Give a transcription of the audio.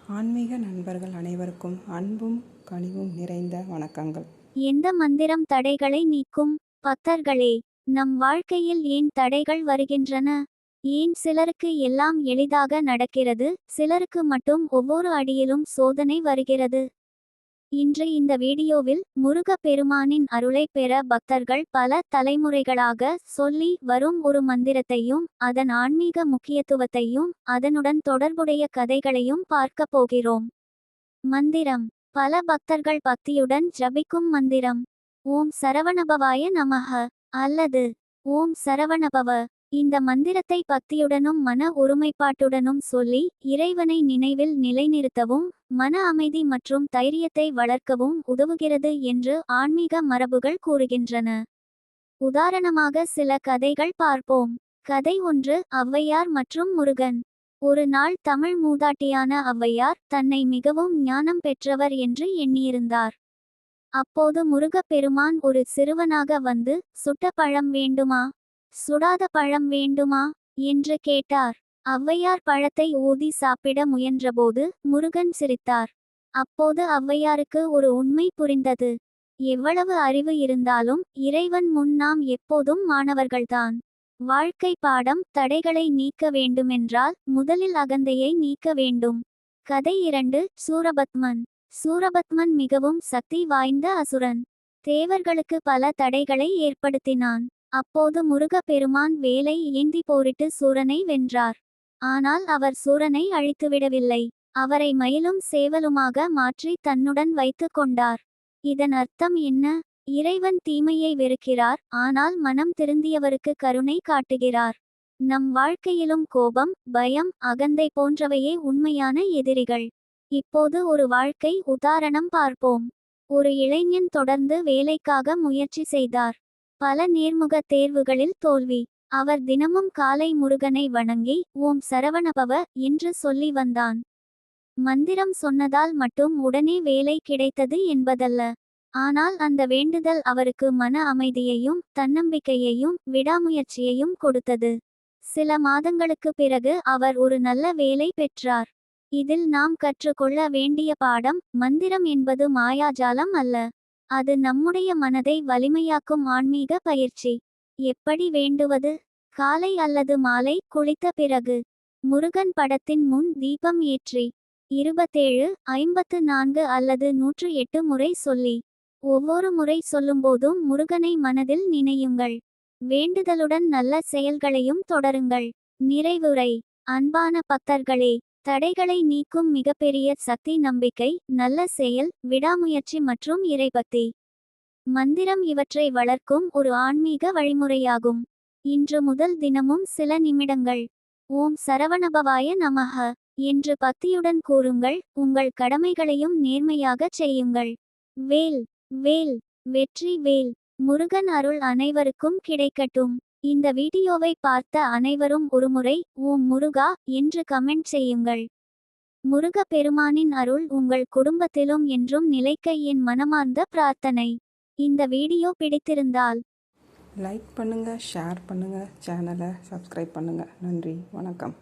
ஆன்மீக நண்பர்கள் அனைவருக்கும் அன்பும் கனிவும் நிறைந்த வணக்கங்கள். எந்த மந்திரம் தடைகளை நீக்கும்? பக்தர்களே, நம் வாழ்க்கையில் ஏன் தடைகள் வருகின்றன? ஏன் சிலருக்கு எல்லாம் எளிதாக நடக்கிறது, சிலருக்கு மட்டும் ஒவ்வொரு அடியிலும் சோதனை வருகிறது? இன்று இந்த வீடியோவில் முருகப் பெருமானின் அருளை பெற பக்தர்கள் பல தலைமுறைகளாக சொல்லி வரும் ஒரு மந்திரத்தையும் அதன் ஆன்மீக முக்கியத்துவத்தையும் அதனுடன் தொடர்புடைய கதைகளையும் பார்க்கப் போகிறோம். மந்திரம். பல பக்தர்கள் பக்தியுடன் ஜபிக்கும் மந்திரம் ஓம் சரவணபவாய நமஹ அல்லது ஓம் சரவணபவ. இந்த மந்திரத்தை பக்தியுடனும் மன ஒருமைப்பாட்டுடனும் சொல்லி இறைவனை நினைவில் நிலைநிறுத்தவும் மன அமைதி மற்றும் தைரியத்தை வளர்க்கவும் உதவுகிறது என்று ஆன்மீக மரபுகள் கூறுகின்றன. உதாரணமாக சில கதைகள் பார்ப்போம். கதை 1, ஔவையார் மற்றும் முருகன். ஒரு நாள் தமிழ் மூதாட்டியான ஔவையார் தன்னை மிகவும் ஞானம் பெற்றவர் என்று எண்ணியிருந்தார். அப்போது முருகப் பெருமான் ஒரு சிறுவனாக வந்து, சுட்ட பழம் வேண்டுமா, சுடாத பழம் வேண்டுமா என்று கேட்டார். ஔவையார் பழத்தை ஊதி சாப்பிட முயன்றபோது முருகன் சிரித்தார். அப்போது ஔவையாருக்கு ஒரு உண்மை புரிந்தது. எவ்வளவு அறிவு இருந்தாலும் இறைவன் முன் நாம் எப்போதும் மாணவர்கள்தான். வாழ்க்கை பாடம். தடைகளை நீக்க வேண்டுமென்றால் முதலில் அகந்தையை நீக்க வேண்டும். கதை 2, சூரபத்மன். சூரபத்மன் மிகவும் சக்தி வாய்ந்த அசுரன். தேவர்களுக்கு பல தடைகளை ஏற்படுத்தினான். அப்போது முருகப் பெருமான் வேலை ஏந்தி போரிட்டு சூரனை வென்றார். ஆனால் அவர் சூரனை அழித்துவிடவில்லை. அவரை மயிலும் சேவலுமாக மாற்றி தன்னுடன் வைத்து கொண்டார். இதன் அர்த்தம் என்ன? இறைவன் தீமையை வெறுக்கிறார், ஆனால் மனம் திருந்தியவருக்கு கருணை காட்டுகிறார். நம் வாழ்க்கையிலும் கோபம், பயம், அகந்தை போன்றவையே உண்மையான எதிரிகள். இப்போது ஒரு வாழ்க்கை உதாரணம் பார்ப்போம். ஒரு இளைஞன் தொடர்ந்து வேலைக்காக முயற்சி செய்தார். பல நேர்முக தேர்வுகளில் தோல்வி. அவர் தினமும் காலை முருகனை வணங்கி ஓம் சரவணபவ என்று சொல்லி வந்தான். மந்திரம் சொன்னதால் மட்டும் உடனே வேலை கிடைத்தது என்பதல்ல. ஆனால் அந்த வேண்டுதல் அவருக்கு மன அமைதியையும் தன்னம்பிக்கையையும் விடாமுயற்சியையும் கொடுத்தது. சில மாதங்களுக்கு பிறகு அவர் ஒரு நல்ல வேலை பெற்றார். இதில் நாம் கற்றுக்கொள்ள வேண்டிய பாடம்: மந்திரம் என்பது மாயாஜாலம் அல்ல. அது நம்முடைய மனதை வலிமையாக்கும் ஆன்மீக பயிற்சி. எப்படி வேண்டுவது? காலை அல்லது மாலை குளித்த பிறகு முருகன் படத்தின் முன் தீபம் ஏற்றி 27, 54 அல்லது 108 முறை சொல்லி, ஒவ்வொரு முறை சொல்லும்போதும் முருகனை மனதில் நினையுங்கள். வேண்டுதலுடன் நல்ல செயல்களையும் தொடருங்கள். நிறைவுரை. அன்பான பக்தர்களே, தடைகளை நீக்கும் மிகப்பெரிய சக்தி நம்பிக்கை, நல்ல செயல், விடாமுயற்சி மற்றும் இறைபக்தி. மந்திரம் இவற்றை வளர்க்கும் ஒரு ஆன்மீக வழிமுறையாகும். இன்று முதல் தினமும் சில நிமிடங்கள் ஓம் சரவணபவாய நமஹ என்று பக்தியுடன் கூறுங்கள். உங்கள் கடமைகளையும் நேர்மையாகச் செய்யுங்கள். வேல் வேல் வெற்றி வேல். முருகன் அருள் அனைவருக்கும் கிடைக்கட்டும். இந்த வீடியோவை பார்த்த அனைவரும் ஒருமுறை ஓம் முருகா என்று கமெண்ட் செய்யுங்கள். முருக பெருமானின் அருள் உங்கள் குடும்பத்திலும் என்றும் நிலைக்க என் மனமார்ந்த பிரார்த்தனை. இந்த வீடியோ பிடித்திருந்தால் லைக் பண்ணுங்க, ஷேர் பண்ணுங்க, சேனலை சப்ஸ்கிரைப் பண்ணுங்க. நன்றி, வணக்கம்.